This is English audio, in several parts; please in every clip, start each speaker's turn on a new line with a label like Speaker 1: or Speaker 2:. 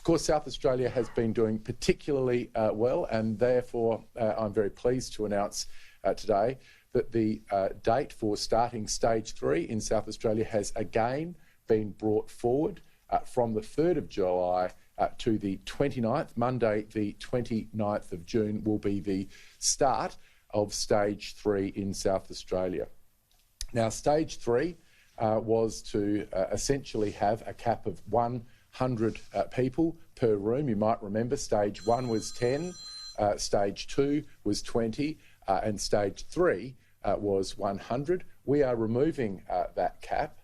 Speaker 1: course, South Australia has been doing particularly well, and therefore I'm very pleased to announce today that the date for starting stage 3 in South Australia has again been brought forward from the 3rd of July to the 29th. Monday, the 29th of June, will be the start of stage 3 in South Australia. Now, stage 3 was to essentially have a cap of 100 people per room. You might remember stage 1 was 10, stage 2 was 20, and stage 3 was 100. We are removing that cap,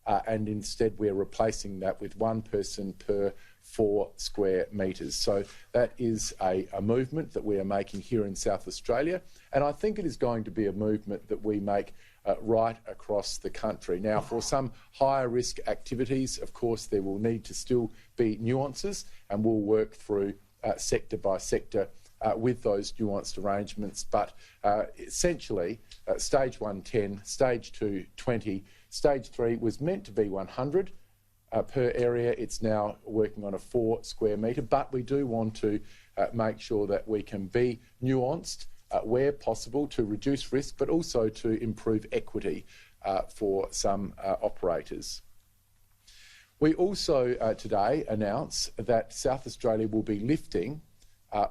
Speaker 1: and instead we're replacing that with 1 person per 4 square metres. So that is a movement that we are making here in South Australia, and I think it is going to be a movement that we make right across the country. Now, for some higher risk activities, of course, there will need to still be nuances, and we'll work through sector by sector with those nuanced arrangements. But essentially, stage 1, 10, stage 2, 20, stage 3 was meant to be 100 per area. It's now working on a 4 square metre, but we do want to make sure that we can be nuanced where possible to reduce risk, but also to improve equity for some operators. We also today announce that South Australia will be lifting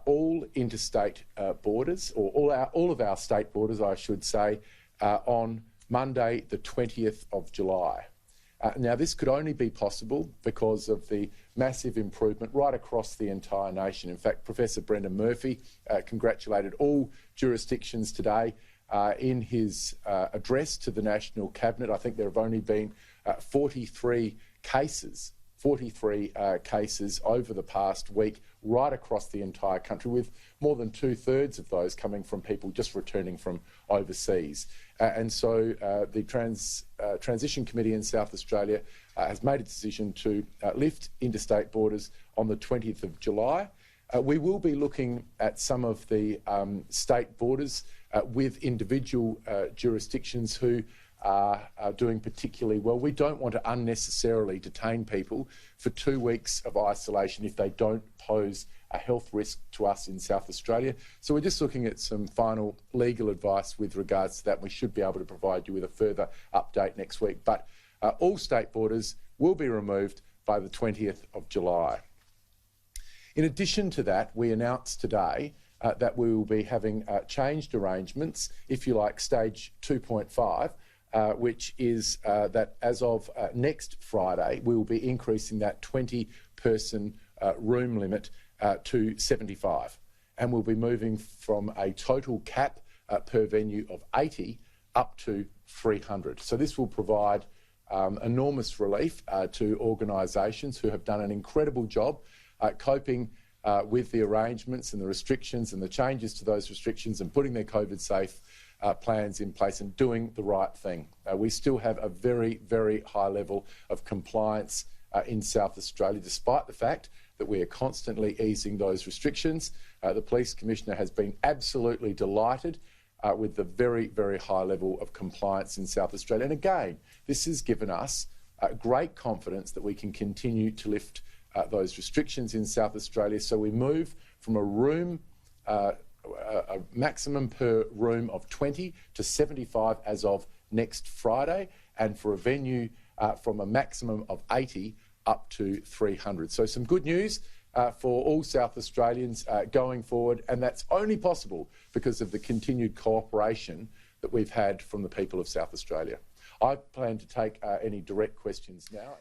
Speaker 1: all interstate borders, or all of our state borders, I should say, on Monday, the 20th of July. Now, this could only be possible because of the massive improvement right across the entire nation. In fact, Professor Brendan Murphy congratulated all jurisdictions today in his address to the National Cabinet. I think there have only been 43 cases over the past week right across the entire country, with more than 2/3 of those coming from people just returning from overseas. And so the Transition Committee in South Australia has made a decision to lift interstate borders on the 20th of July. We will be looking at some of the state borders with individual jurisdictions who are doing particularly well. We don't want to unnecessarily detain people for 2 weeks of isolation if they don't pose a health risk to us in South Australia. So we're just looking at some final legal advice with regards to that. We should be able to provide you with a further update next week. But all state borders will be removed by the 20th of July. In addition to that, we announced today that we will be having changed arrangements, if you like, stage 2.5, which is that as of next Friday, we will be increasing that 20-person room limit to 75. And we'll be moving from a total cap per venue of 80 up to 300. So this will provide enormous relief to organisations who have done an incredible job coping with the arrangements and the restrictions and the changes to those restrictions and putting their COVID-safe plans in place and doing the right thing. We still have a very, very high level of compliance in South Australia, despite the fact that we are constantly easing those restrictions. The Police Commissioner has been absolutely delighted with the very, very high level of compliance in South Australia. And again, this has given us great confidence that we can continue to lift those restrictions in South Australia. So we move from a maximum per room of 20 to 75 as of next Friday, and for a venue from a maximum of 80 up to 300. So some good news for all South Australians going forward, and that's only possible because of the continued cooperation that we've had from the people of South Australia. I plan to take any direct questions now.